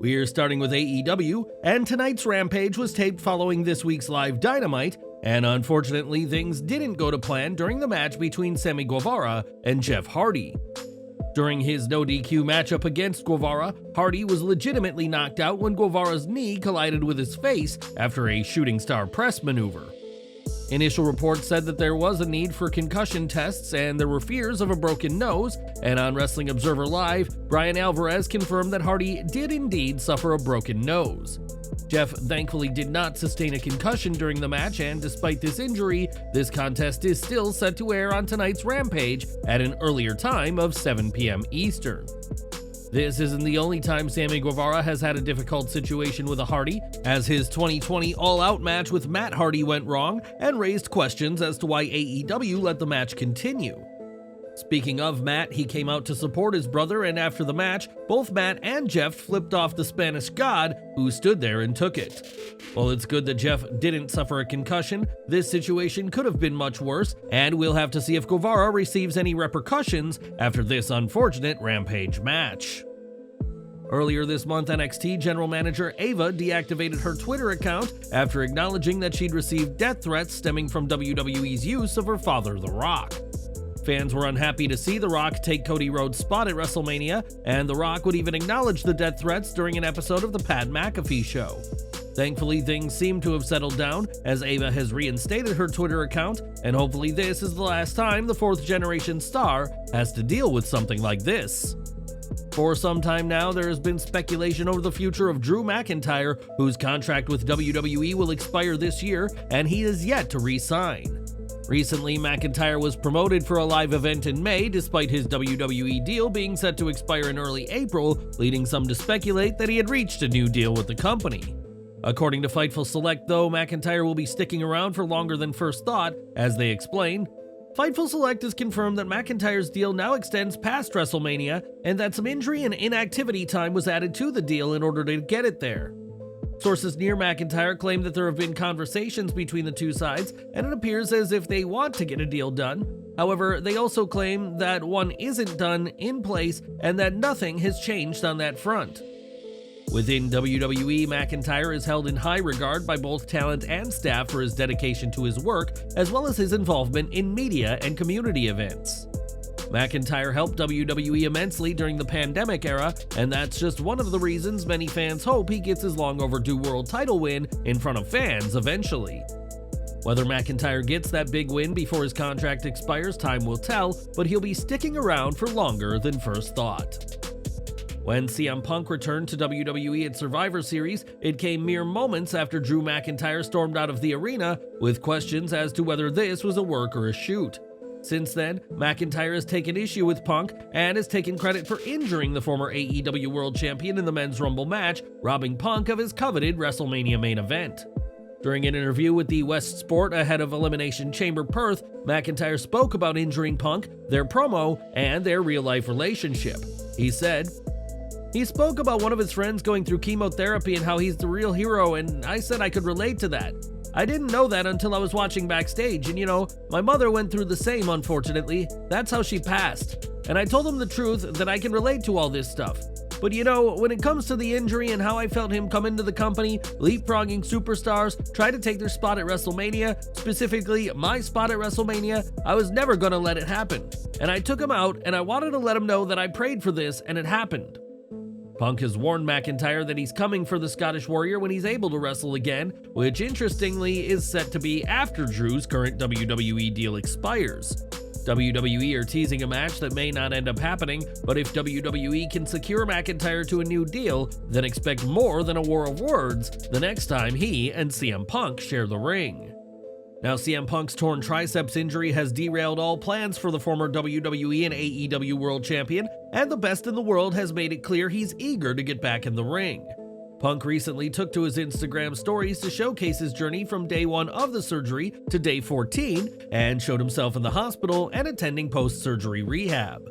We're starting with AEW, and tonight's Rampage was taped following this week's live Dynamite, and unfortunately things didn't go to plan during the match between Sammy Guevara and Jeff Hardy. During his no DQ matchup against Guevara, Hardy was legitimately knocked out when Guevara's knee collided with his face after a shooting star press maneuver. Initial reports said that there was a need for concussion tests and there were fears of a broken nose, and on Wrestling Observer Live, Brian Alvarez confirmed that Hardy did indeed suffer a broken nose. Jeff thankfully did not sustain a concussion during the match, and despite this injury, this contest is still set to air on tonight's Rampage at an earlier time of 7 p.m. Eastern. This isn't the only time Sammy Guevara has had a difficult situation with a Hardy, as his 2020 All-Out match with Matt Hardy went wrong and raised questions as to why AEW let the match continue. Speaking of Matt, he came out to support his brother, and after the match, both Matt and Jeff flipped off the Spanish God, who stood there and took it. While it's good that Jeff didn't suffer a concussion, this situation could have been much worse, and we'll have to see if Guevara receives any repercussions after this unfortunate Rampage match. Earlier this month, NXT General Manager Ava deactivated her Twitter account after acknowledging that she'd received death threats stemming from WWE's use of her father, The Rock. Fans were unhappy to see The Rock take Cody Rhodes' spot at WrestleMania, and The Rock would even acknowledge the death threats during an episode of The Pat McAfee Show. Thankfully, things seem to have settled down, as Ava has reinstated her Twitter account, and hopefully this is the last time the fourth-generation star has to deal with something like this. For some time now, there has been speculation over the future of Drew McIntyre, whose contract with WWE will expire this year, and he is yet to re-sign. Recently, McIntyre was promoted for a live event in May, despite his WWE deal being set to expire in early April, leading some to speculate that he had reached a new deal with the company. According to Fightful Select, though, McIntyre will be sticking around for longer than first thought, as they explain. Fightful Select has confirmed that McIntyre's deal now extends past WrestleMania, and that some injury and inactivity time was added to the deal in order to get it there. Sources near McIntyre claim that there have been conversations between the two sides, and it appears as if they want to get a deal done. However, they also claim that one isn't done in place and that nothing has changed on that front. Within WWE, McIntyre is held in high regard by both talent and staff for his dedication to his work, as well as his involvement in media and community events. McIntyre helped WWE immensely during the pandemic era, and that's just one of the reasons many fans hope he gets his long overdue world title win in front of fans eventually. Whether McIntyre gets that big win before his contract expires, time will tell, but he'll be sticking around for longer than first thought. When CM Punk returned to WWE at Survivor Series, it came mere moments after Drew McIntyre stormed out of the arena with questions as to whether this was a work or a shoot. Since then, McIntyre has taken issue with Punk and has taken credit for injuring the former AEW World Champion in the Men's Rumble match, robbing Punk of his coveted WrestleMania main event. During an interview with the West Sport ahead of Elimination Chamber Perth, McIntyre spoke about injuring Punk, their promo, and their real-life relationship. He said, "He spoke about one of his friends going through chemotherapy and how he's the real hero, and I said I could relate to that. I didn't know that until I was watching backstage, and my mother went through the same, unfortunately. That's how she passed. And I told him the truth that I can relate to all this stuff. But when it comes to the injury and how I felt him come into the company, leapfrogging superstars, try to take their spot at WrestleMania, specifically my spot at WrestleMania, I was never gonna let it happen. And I took him out, and I wanted to let him know that I prayed for this, and it happened." Punk has warned McIntyre that he's coming for the Scottish Warrior when he's able to wrestle again, which interestingly is set to be after Drew's current WWE deal expires. WWE are teasing a match that may not end up happening, but if WWE can secure McIntyre to a new deal, then expect more than a war of words the next time he and CM Punk share the ring. Now, CM Punk's torn triceps injury has derailed all plans for the former WWE and AEW World Champion, and the Best in the World has made it clear he's eager to get back in the ring. Punk recently took to his Instagram stories to showcase his journey from day 1 of the surgery to day 14, and showed himself in the hospital and attending post-surgery rehab.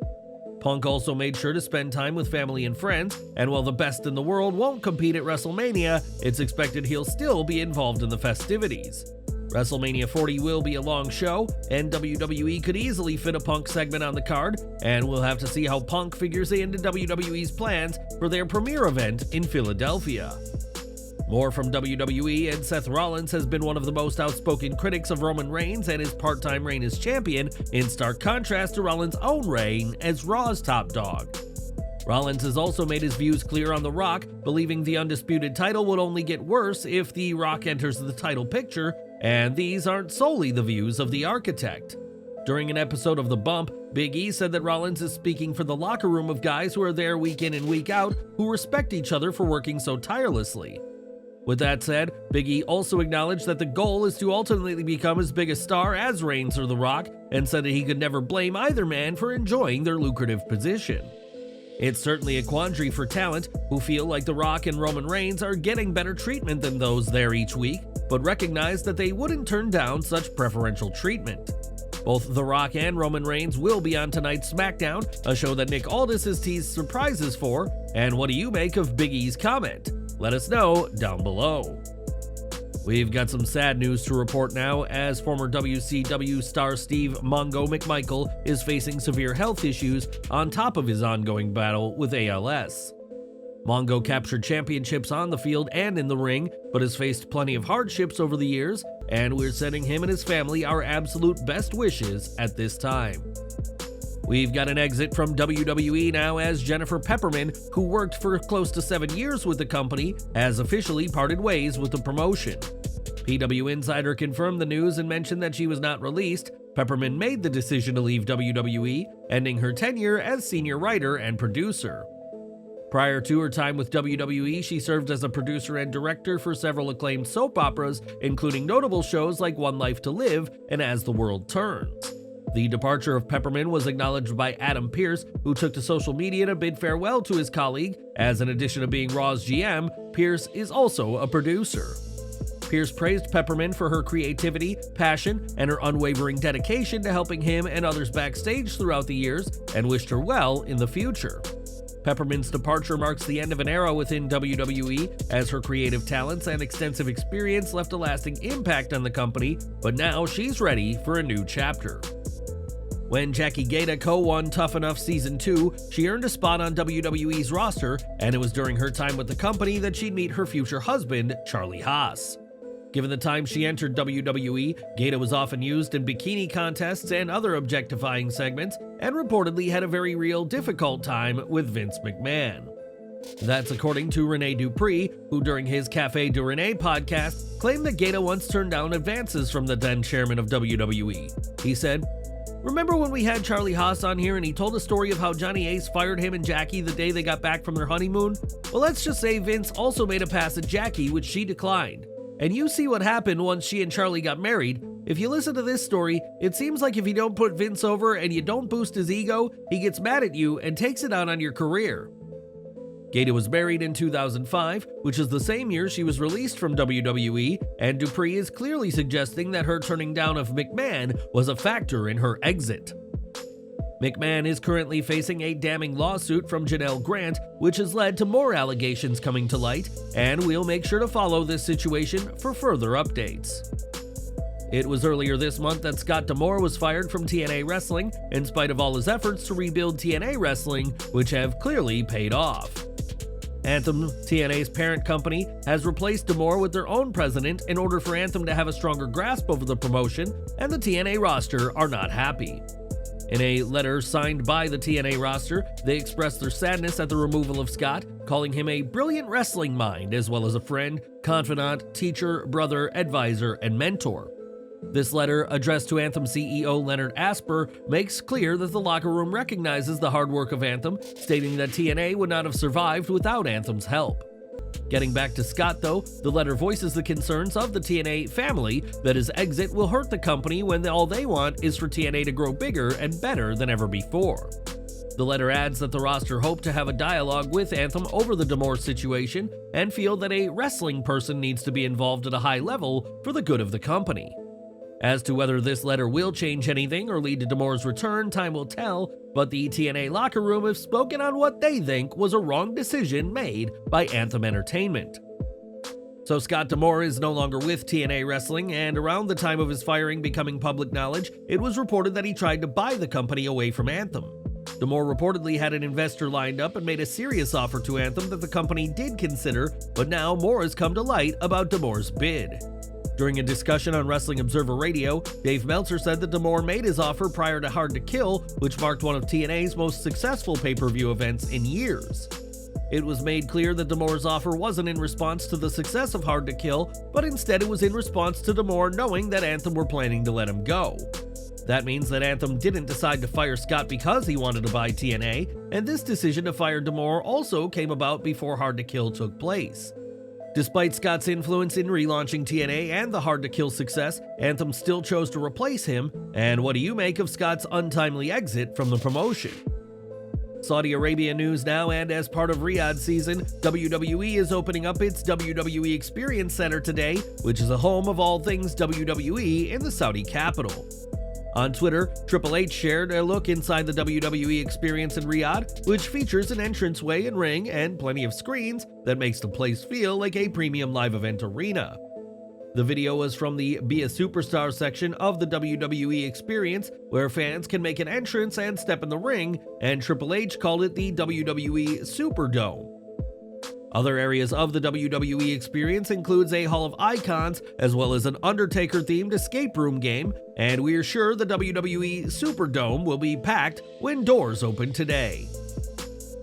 Punk also made sure to spend time with family and friends, and while the Best in the World won't compete at WrestleMania, it's expected he'll still be involved in the festivities. WrestleMania 40 will be a long show, and WWE could easily fit a Punk segment on the card, and we'll have to see how Punk figures into WWE's plans for their premiere event in Philadelphia. More from WWE, and Seth Rollins has been one of the most outspoken critics of Roman Reigns and his part-time reign as champion, in stark contrast to Rollins' own reign as Raw's top dog. Rollins has also made his views clear on The Rock, believing the undisputed title would only get worse if The Rock enters the title picture, and these aren't solely the views of the architect. During an episode of The Bump, Big E said that Rollins is speaking for the locker room of guys who are there week in and week out, who respect each other for working so tirelessly. With that said, Big E also acknowledged that the goal is to ultimately become as big a star as Reigns or The Rock, and said that he could never blame either man for enjoying their lucrative position. It's certainly a quandary for talent who feel like The Rock and Roman Reigns are getting better treatment than those there each week, but recognize that they wouldn't turn down such preferential treatment. Both The Rock and Roman Reigns will be on tonight's SmackDown, a show that Nick Aldis has teased surprises for, and what do you make of Big E's comment? Let us know down below. We've got some sad news to report now, as former WCW star Steve Mongo McMichael is facing severe health issues on top of his ongoing battle with ALS. Mongo captured championships on the field and in the ring, but has faced plenty of hardships over the years, and we're sending him and his family our absolute best wishes at this time. We've got an exit from WWE now, as Jennifer Pepperman, who worked for close to 7 years with the company, has officially parted ways with the promotion. PW Insider confirmed the news and mentioned that she was not released. Pepperman made the decision to leave WWE, ending her tenure as senior writer and producer. Prior to her time with WWE, she served as a producer and director for several acclaimed soap operas, including notable shows like One Life to Live and As the World Turns. The departure of Pepperman was acknowledged by Adam Pearce, who took to social media to bid farewell to his colleague, as in addition to being Raw's GM, Pearce is also a producer. Pearce praised Pepperman for her creativity, passion, and her unwavering dedication to helping him and others backstage throughout the years, and wished her well in the future. Pepperman's departure marks the end of an era within WWE, as her creative talents and extensive experience left a lasting impact on the company, but now she's ready for a new chapter. When Jackie Gaeta co-won Tough Enough Season 2, she earned a spot on WWE's roster, and it was during her time with the company that she'd meet her future husband, Charlie Haas. Given the time she entered WWE, Gaeta was often used in bikini contests and other objectifying segments, and reportedly had a very real difficult time with Vince McMahon. That's according to Rene Dupree, who during his Café de Rene podcast claimed that Gaeta once turned down advances from the then chairman of WWE. He said, "Remember when we had Charlie Haas on here and he told a story of how Johnny Ace fired him and Jackie the day they got back from their honeymoon? Well, let's just say Vince also made a pass at Jackie, which she declined. And you see what happened once she and Charlie got married. If you listen to this story, it seems like if you don't put Vince over and you don't boost his ego, he gets mad at you and takes it out on your career." Gaeta was married in 2005, which is the same year she was released from WWE, and Dupree is clearly suggesting that her turning down of McMahon was a factor in her exit. McMahon is currently facing a damning lawsuit from Janelle Grant, which has led to more allegations coming to light, and we'll make sure to follow this situation for further updates. It was earlier this month that Scott D'Amore was fired from TNA Wrestling, in spite of all his efforts to rebuild TNA Wrestling, which have clearly paid off. Anthem, TNA's parent company, has replaced D'Amore with their own president in order for Anthem to have a stronger grasp over the promotion, and the TNA roster are not happy. In a letter signed by the TNA roster, they expressed their sadness at the removal of Scott, calling him a brilliant wrestling mind as well as a friend, confidant, teacher, brother, advisor, and mentor. This letter, addressed to Anthem CEO Leonard Asper, makes clear that the locker room recognizes the hard work of Anthem, stating that TNA would not have survived without Anthem's help. Getting back to Scott, though, the letter voices the concerns of the TNA family that his exit will hurt the company when all they want is for TNA to grow bigger and better than ever before. The letter adds that the roster hope to have a dialogue with Anthem over the D'Amore situation and feel that a wrestling person needs to be involved at a high level for the good of the company. As to whether this letter will change anything or lead to D'Amore's return, time will tell, but the TNA locker room have spoken on what they think was a wrong decision made by Anthem Entertainment. So Scott D'Amore is no longer with TNA Wrestling, and around the time of his firing becoming public knowledge, it was reported that he tried to buy the company away from Anthem. D'Amore reportedly had an investor lined up and made a serious offer to Anthem that the company did consider, but now more has come to light about D'Amore's bid. During a discussion on Wrestling Observer Radio, Dave Meltzer said that D'Amore made his offer prior to Hard to Kill, which marked one of TNA's most successful pay-per-view events in years. It was made clear that D'Amore's offer wasn't in response to the success of Hard to Kill, but instead it was in response to D'Amore knowing that Anthem were planning to let him go. That means that Anthem didn't decide to fire Scott because he wanted to buy TNA, and this decision to fire D'Amore also came about before Hard to Kill took place. Despite Scott's influence in relaunching TNA and the Hard to Kill success, Anthem still chose to replace him, and what do you make of Scott's untimely exit from the promotion? Saudi Arabia news now, and as part of Riyadh season, WWE is opening up its WWE Experience Center today, which is a home of all things WWE in the Saudi capital. On Twitter, Triple H shared a look inside the WWE Experience in Riyadh, which features an entranceway and ring and plenty of screens that makes the place feel like a premium live event arena. The video was from the Be a Superstar section of the WWE Experience, where fans can make an entrance and step in the ring, and Triple H called it the WWE Superdome. Other areas of the WWE Experience includes a Hall of Icons, as well as an Undertaker-themed escape room game, and we're sure the WWE Superdome will be packed when doors open today.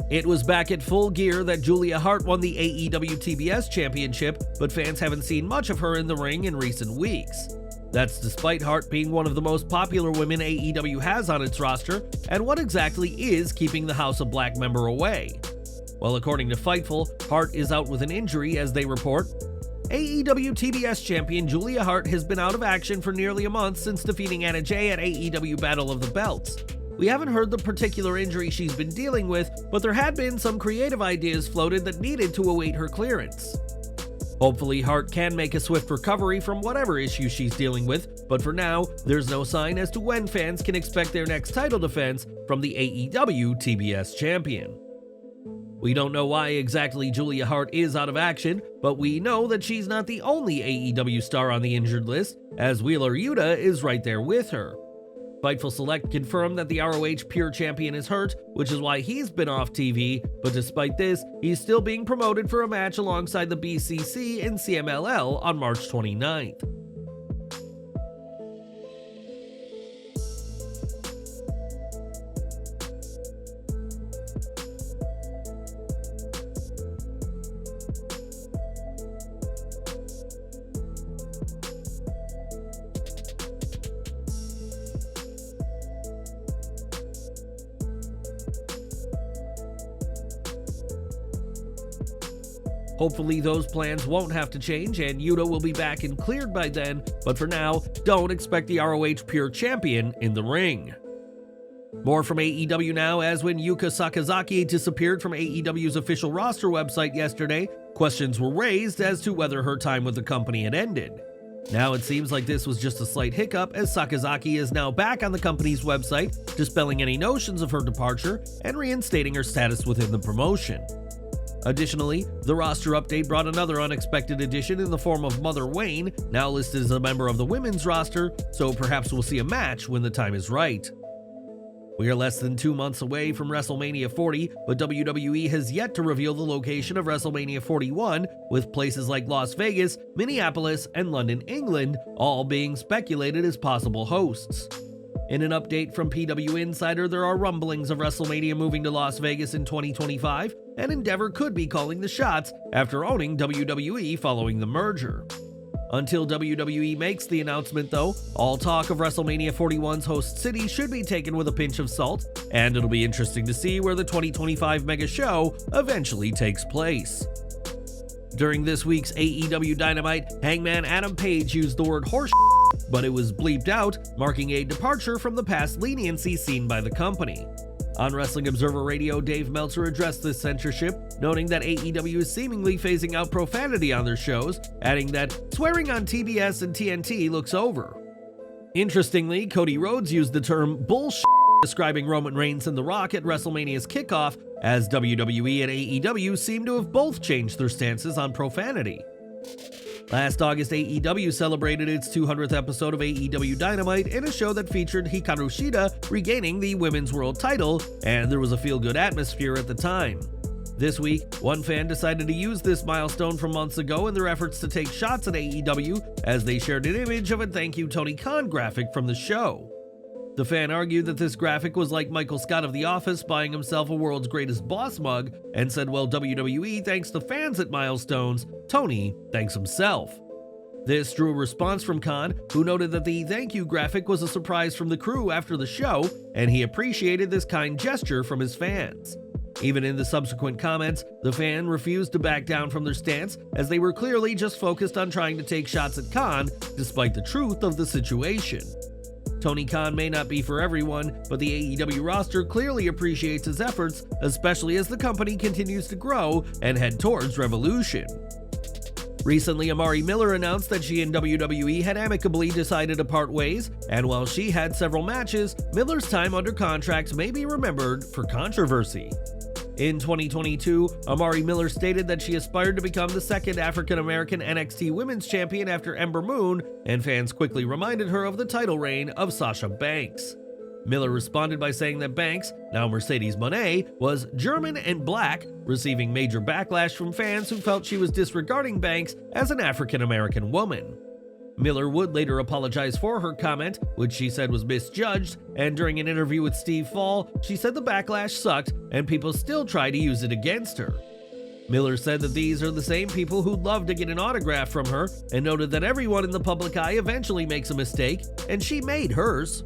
It was back at Full Gear that Julia Hart won the AEW TBS Championship, but fans haven't seen much of her in the ring in recent weeks. That's despite Hart being one of the most popular women AEW has on its roster, and what exactly is keeping the House of Black member away? Well, according to Fightful, Hart is out with an injury as they report. AEW TBS champion Julia Hart has been out of action for nearly a month since defeating Anna Jay at AEW Battle of the Belts. We haven't heard the particular injury she's been dealing with, but there had been some creative ideas floated that needed to await her clearance. Hopefully, Hart can make a swift recovery from whatever issue she's dealing with, but for now, there's no sign as to when fans can expect their next title defense from the AEW TBS champion. We don't know why exactly Julia Hart is out of action, but we know that she's not the only AEW star on the injured list, as Wheeler Yuta is right there with her. Fightful Select confirmed that the ROH Pure Champion is hurt, which is why he's been off TV, but despite this, he's still being promoted for a match alongside the BCC and CMLL on March 29th. Hopefully those plans won't have to change and Yuta will be back and cleared by then, but for now, don't expect the ROH Pure Champion in the ring. More from AEW now, as when Yuka Sakazaki disappeared from AEW's official roster website yesterday, questions were raised as to whether her time with the company had ended. Now it seems like this was just a slight hiccup, as Sakazaki is now back on the company's website, dispelling any notions of her departure and reinstating her status within the promotion. Additionally, the roster update brought another unexpected addition in the form of Mother Wayne, now listed as a member of the women's roster, so perhaps we'll see a match when the time is right. We are less than 2 months away from WrestleMania 40, but WWE has yet to reveal the location of WrestleMania 41, with places like Las Vegas, Minneapolis, and London, England, all being speculated as possible hosts. In an update from PW Insider, there are rumblings of WrestleMania moving to Las Vegas in 2025, and Endeavor could be calling the shots after owning WWE following the merger. Until WWE makes the announcement though, all talk of WrestleMania 41's host city should be taken with a pinch of salt, and it'll be interesting to see where the 2025 mega show eventually takes place. During this week's AEW Dynamite, Hangman Adam Page used the word horse, but it was bleeped out, marking a departure from the past leniency seen by the company. On Wrestling Observer Radio, Dave Meltzer addressed this censorship, noting that AEW is seemingly phasing out profanity on their shows, adding that swearing on TBS and TNT looks over. Interestingly, Cody Rhodes used the term bullshit describing Roman Reigns and The Rock at WrestleMania's kickoff, as WWE and AEW seem to have both changed their stances on profanity. Last August, AEW celebrated its 200th episode of AEW Dynamite in a show that featured Hikaru Shida regaining the Women's World title, and there was a feel-good atmosphere at the time. This week, one fan decided to use this milestone from months ago in their efforts to take shots at AEW as they shared an image of a Thank You Tony Khan graphic from the show. The fan argued that this graphic was like Michael Scott of The Office buying himself a World's Greatest Boss mug and said, well, WWE thanks the fans at milestones, Tony thanks himself. This drew a response from Khan, who noted that the thank you graphic was a surprise from the crew after the show, and he appreciated this kind gesture from his fans. Even in the subsequent comments, the fan refused to back down from their stance, as they were clearly just focused on trying to take shots at Khan, despite the truth of the situation. Tony Khan may not be for everyone, but the AEW roster clearly appreciates his efforts, especially as the company continues to grow and head towards Revolution. Recently, Amari Miller announced that she and WWE had amicably decided to part ways, and while she had several matches, Miller's time under contract may be remembered for controversy. In 2022, Amari Miller stated that she aspired to become the second African-American NXT Women's Champion after Ember Moon, and fans quickly reminded her of the title reign of Sasha Banks. Miller responded by saying that Banks, now Mercedes Moné, was German and black, receiving major backlash from fans who felt she was disregarding Banks as an African-American woman. Miller would later apologize for her comment, which she said was misjudged, and during an interview with Steve Fall, she said the backlash sucked and people still try to use it against her. Miller said that these are the same people who'd love to get an autograph from her, and noted that everyone in the public eye eventually makes a mistake, and she made hers.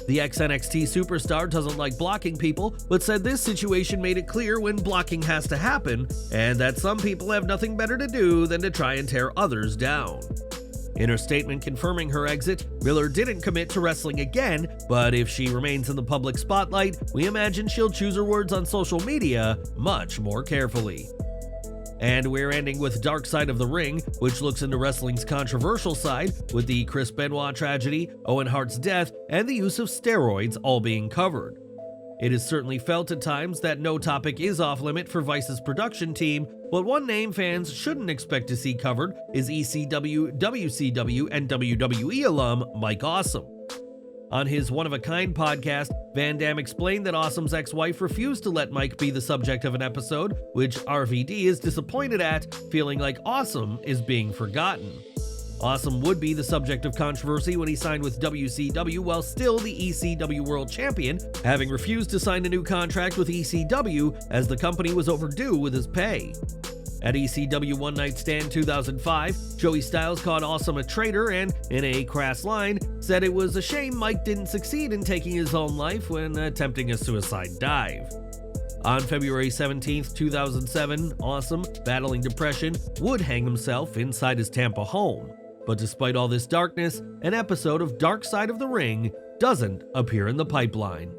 The ex-NXT superstar doesn't like blocking people, but said this situation made it clear when blocking has to happen, and that some people have nothing better to do than to try and tear others down. In her statement confirming her exit, Miller didn't commit to wrestling again, but if she remains in the public spotlight, we imagine she'll choose her words on social media much more carefully. And we're ending with Dark Side of the Ring, which looks into wrestling's controversial side, with the Chris Benoit tragedy, Owen Hart's death, and the use of steroids all being covered. It is certainly felt at times that no topic is off-limit for Vice's production team, but one name fans shouldn't expect to see covered is ECW, WCW, and WWE alum Mike Awesome. On his One-of-a-Kind podcast, Van Dam explained that Awesome's ex-wife refused to let Mike be the subject of an episode, which RVD is disappointed at, feeling like Awesome is being forgotten. Awesome would be the subject of controversy when he signed with WCW while still the ECW World Champion, having refused to sign a new contract with ECW as the company was overdue with his pay. At ECW One Night Stand 2005, Joey Styles called Awesome a traitor and, in a crass line, said it was a shame Mike didn't succeed in taking his own life when attempting a suicide dive. On February 17, 2007, Awesome, battling depression, would hang himself inside his Tampa home. But despite all this darkness, an episode of Dark Side of the Ring doesn't appear in the pipeline.